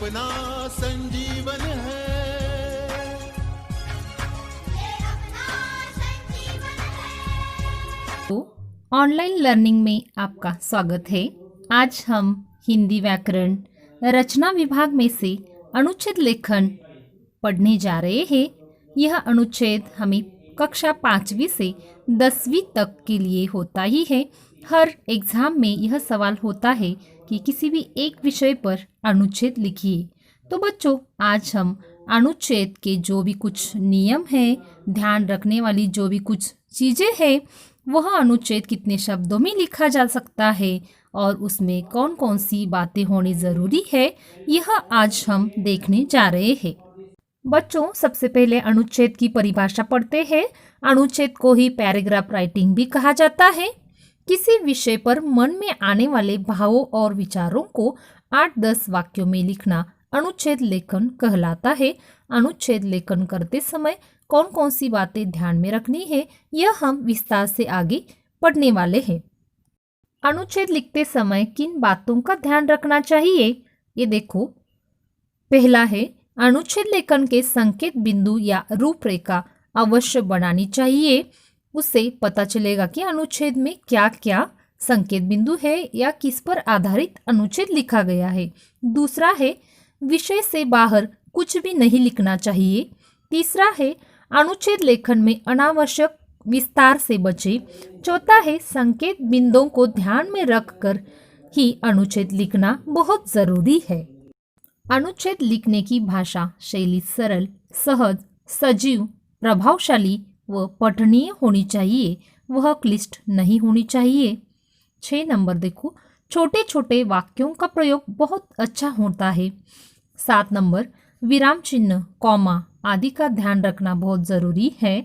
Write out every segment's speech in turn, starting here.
अपना संजीवन है। तो ऑनलाइन लर्निंग में आपका स्वागत है। आज हम हिंदी व्याकरण रचना विभाग में से अनुच्छेद लेखन पढ़ने जा रहे हैं। यह अनुच्छेद हमें कक्षा 5वीं से 10वीं तक के लिए होता ही है। हर एग्जाम में यह सवाल होता है कि किसी भी एक विषय पर अनुच्छेद लिखिए। तो बच्चों, आज हम अनुच्छेद के जो भी कुछ नियम हैं, ध्यान रखने वाली जो भी कुछ चीज़ें हैं, वह अनुच्छेद कितने शब्दों में लिखा जा सकता है और उसमें कौन कौन सी बातें होनी ज़रूरी है, यह आज हम देखने जा रहे हैं। बच्चों, सबसे पहले अनुच्छेद की परिभाषा पढ़ते हैं। अनुच्छेद को ही पैराग्राफ राइटिंग भी कहा जाता है। किसी विषय पर मन में आने वाले भावों और विचारों को 8-10 वाक्यों में लिखना अनुच्छेद लेखन कहलाता है। अनुच्छेद लेखन करते समय कौन कौन सी बातें ध्यान में रखनी है, यह हम विस्तार से आगे पढ़ने वाले हैं। अनुच्छेद लिखते समय किन बातों का ध्यान रखना चाहिए, ये देखो। पहला है, अनुच्छेद लेखन के संकेत बिंदु या रूपरेखा अवश्य बनानी चाहिए। उससे पता चलेगा कि अनुच्छेद में क्या क्या संकेत बिंदु है या किस पर आधारित अनुच्छेद लिखा गया है। दूसरा है, विषय से बाहर कुछ भी नहीं लिखना चाहिए। तीसरा है, अनुच्छेद लेखन में अनावश्यक विस्तार से बचे। चौथा है, संकेत बिंदुओं को ध्यान में रखकर ही अनुच्छेद लिखना बहुत जरूरी है। अनुच्छेद लिखने की भाषा शैली सरल, सहज, सजीव, प्रभावशाली व पठनीय होनी चाहिए। वह क्लिष्ट नहीं होनी चाहिए। 6 नंबर देखो, छोटे छोटे वाक्यों का प्रयोग बहुत अच्छा होता है। 7 नंबर, विराम चिन्ह, कॉमा आदि का ध्यान रखना बहुत ज़रूरी है।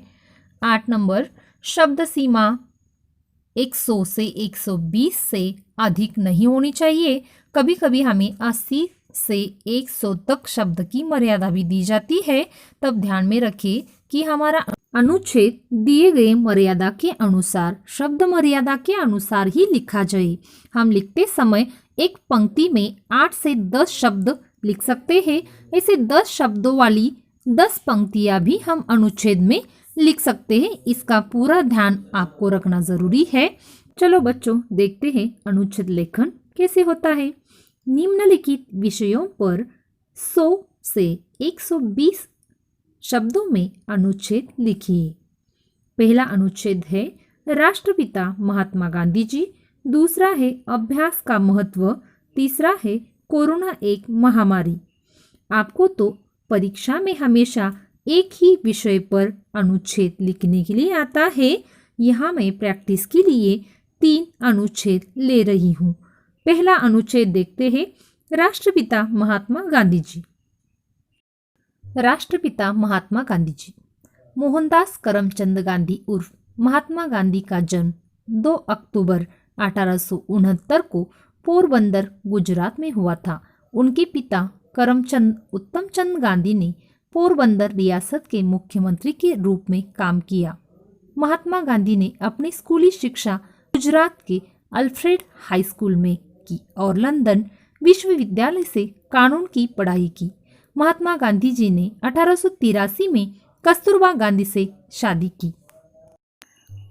8 नंबर, शब्द सीमा 100 से 120 से अधिक नहीं होनी चाहिए। कभी कभी हमें 80 से 100 तक शब्द की मर्यादा भी दी जाती है। तब ध्यान में रखें कि हमारा अनुच्छेद दिए गए मर्यादा के अनुसार, शब्द मर्यादा के अनुसार ही लिखा जाए। हम लिखते समय एक पंक्ति में 8 से 10 शब्द लिख सकते हैं। ऐसे 10 शब्दों वाली 10 पंक्तियां भी हम अनुच्छेद में लिख सकते हैं। इसका पूरा ध्यान आपको रखना जरूरी है। चलो बच्चों, देखते हैं अनुच्छेद लेखन कैसे होता है। निम्नलिखित विषयों पर 100 से 120 शब्दों में अनुच्छेद लिखिए। पहला अनुच्छेद है राष्ट्रपिता महात्मा गांधी जी। दूसरा है अभ्यास का महत्व। तीसरा है कोरोना एक महामारी। आपको तो परीक्षा में हमेशा एक ही विषय पर अनुच्छेद लिखने के लिए आता है। यहाँ मैं प्रैक्टिस के लिए 3 अनुच्छेद ले रही हूँ। पहला अनुच्छेद देखते हैं, राष्ट्रपिता महात्मा गांधी जी। राष्ट्रपिता महात्मा गांधी जी। मोहनदास करमचंद गांधी उर्फ महात्मा गांधी का जन्म 2 अक्टूबर 1869 को पोरबंदर, गुजरात में हुआ था। उनके पिता करमचंद उत्तमचंद गांधी ने पोरबंदर रियासत के मुख्यमंत्री के रूप में काम किया। महात्मा गांधी ने अपनी स्कूली शिक्षा गुजरात के अल्फ्रेड हाई स्कूल में की और लंदन विश्वविद्यालय से कानून की पढ़ाई की। महात्मा गांधी जी ने 1883 में कस्तूरबा गांधी से शादी की।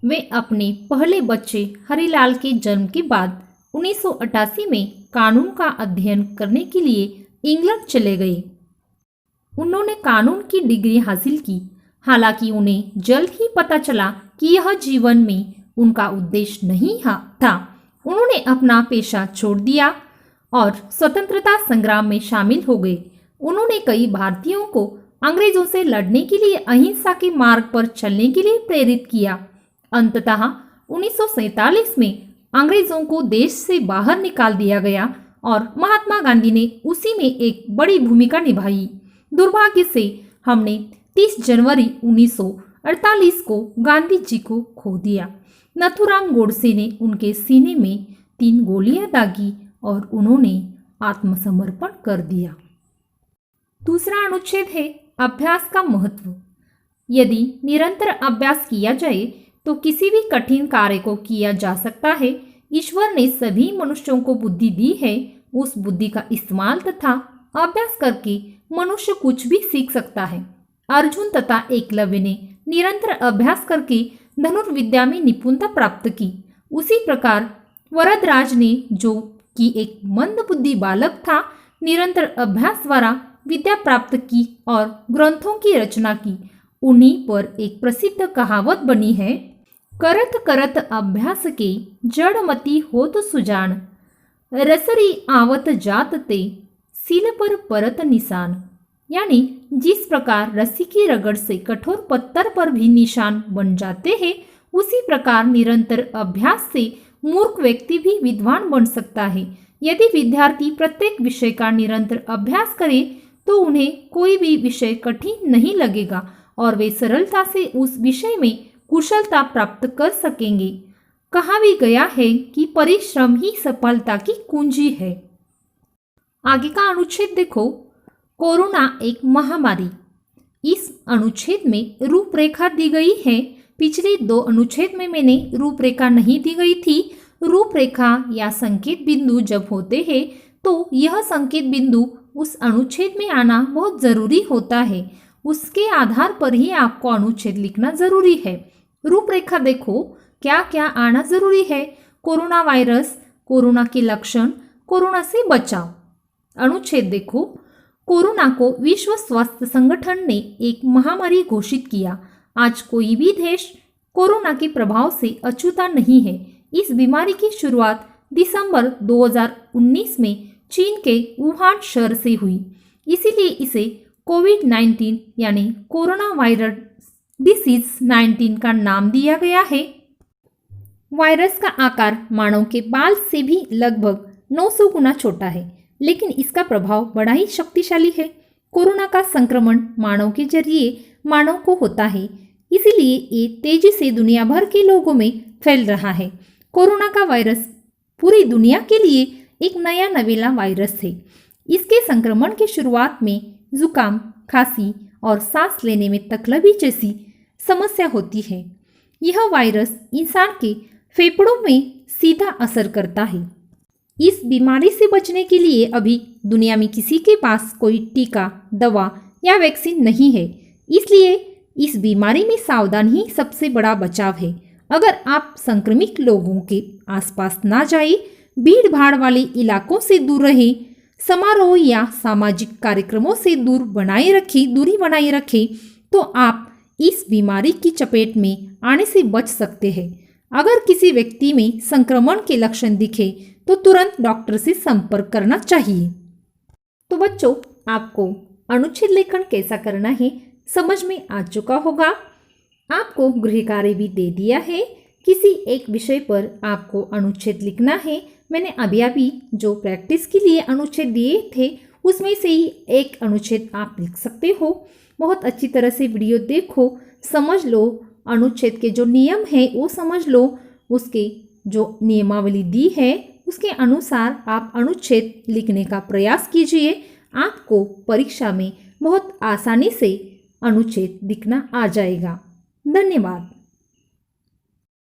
वे अपने पहले बच्चे हरिलाल के जन्म के बाद 1988 में कानून का अध्ययन करने के लिए इंग्लैंड चले गए। उन्होंने कानून की डिग्री हासिल की। हालांकि उन्हें जल्द ही पता चला कि यह जीवन में उनका उद्देश्य नहीं था। उन्होंने अपना पेशा छोड़ दिया और स्वतंत्रता संग्राम में शामिल हो गए। उन्होंने कई भारतीयों को अंग्रेजों से लड़ने के लिए अहिंसा के मार्ग पर चलने के लिए प्रेरित किया। अंततः 1947 में अंग्रेजों को देश से बाहर निकाल दिया गया और महात्मा गांधी ने उसी में एक बड़ी भूमिका निभाई। दुर्भाग्य से हमने 30 जनवरी 1948 को गांधी जी को खो दिया। नथुराम गोडसे ने उनके सीने में 3 गोलियां दागी और उन्होंने आत्मसमर्पण कर दिया। दूसरा अनुच्छेद है अभ्यास का महत्व। यदि निरंतर अभ्यास किया जाए तो किसी भी कठिन कार्य को किया जा सकता है। ईश्वर ने सभी मनुष्यों को बुद्धि दी है। उस बुद्धि का इस्तेमाल तथा अभ्यास करके मनुष्य कुछ भी सीख सकता है। अर्जुन तथा एकलव्य ने निरंतर अभ्यास करके धनुर्विद्या में निपुणता प्राप्त की। उसी प्रकार वरदराज ने, जो कि एक मंदबुद्धि बालक था, निरंतर अभ्यास द्वारा विद्या प्राप्त की और ग्रंथों की रचना की। उन्हीं पर एक प्रसिद्ध कहावत बनी है, करत करत अभ्यास के जड़मति होत सुजान, रसरी आवत जात ते सील पर परत निशान। यानी जिस प्रकार रस्सी की रगड़ से कठोर पत्थर पर भी निशान बन जाते हैं, उसी प्रकार निरंतर अभ्यास से मूर्ख व्यक्ति भी विद्वान बन सकता है। यदि विद्यार्थी प्रत्येक विषय का निरंतर अभ्यास करे तो उन्हें कोई भी विषय कठिन नहीं लगेगा और वे सरलता से उस विषय में कुशलता प्राप्त कर सकेंगे। कहा भी गया है कि परिश्रम ही सफलता की कुंजी है। आगे का अनुच्छेद देखो, कोरोना एक महामारी। इस अनुच्छेद में रूपरेखा दी गई है। पिछले 2 अनुच्छेद में मैंने रूपरेखा नहीं दी गई थी। रूपरेखा या संकेत बिंदु जब होते हैं तो यह संकेत बिंदु उस अनुच्छेद में आना बहुत जरूरी होता है। उसके आधार पर ही आपको अनुच्छेद लिखना जरूरी है। रूपरेखा देखो, क्या क्या आना जरूरी है। कोरोना वायरस, कोरोना के लक्षण, कोरोना से बचाव। अनुच्छेद देखो, कोरोना को विश्व स्वास्थ्य संगठन ने एक महामारी घोषित किया। आज कोई भी देश कोरोना के प्रभाव से अछूता नहीं है। इस बीमारी की शुरुआत दिसंबर 2019 में चीन के वुहान शहर से हुई, इसीलिए इसे कोविड-19 यानी कोरोना वायरस डिसीज 19 का नाम दिया गया है। वायरस का आकार मानव के बाल से भी लगभग 900 गुना छोटा है, लेकिन इसका प्रभाव बड़ा ही शक्तिशाली है। कोरोना का संक्रमण मानव के जरिए मानव को होता है, इसीलिए ये तेजी से दुनिया भर के लोगों में फैल रहा है। कोरोना का वायरस पूरी दुनिया के लिए एक नया नवेला वायरस है। इसके संक्रमण की शुरुआत में जुकाम, खांसी और सांस लेने में तकलीफ जैसी समस्या होती है। यह वायरस इंसान के फेफड़ों में सीधा असर करता है। इस बीमारी से बचने के लिए अभी दुनिया में किसी के पास कोई टीका, दवा या वैक्सीन नहीं है, इसलिए इस बीमारी में सावधान ही सबसे बड़ा बचाव है। अगर आप संक्रमित लोगों के आसपास ना जाए, भीड़ भाड़ वाले इलाकों से दूर रहें, समारोह या सामाजिक कार्यक्रमों से दूरी बनाए रखें, तो आप इस बीमारी की चपेट में आने से बच सकते हैं। अगर किसी व्यक्ति में संक्रमण के लक्षण दिखे तो तुरंत डॉक्टर से संपर्क करना चाहिए। तो बच्चों, आपको अनुच्छेद लेखन कैसा करना है समझ में आ चुका होगा। आपको गृह कार्य भी दे दिया है। किसी एक विषय पर आपको अनुच्छेद लिखना है। मैंने अभी जो प्रैक्टिस के लिए अनुच्छेद दिए थे उसमें से ही एक अनुच्छेद आप लिख सकते हो। बहुत अच्छी तरह से वीडियो देखो, समझ लो, अनुच्छेद के जो नियम है वो समझ लो, उसके जो नियमावली दी है उसके अनुसार आप अनुच्छेद लिखने का प्रयास कीजिए। आपको परीक्षा में बहुत आसानी से अनुच्छेद लिखना आ जाएगा। धन्यवाद।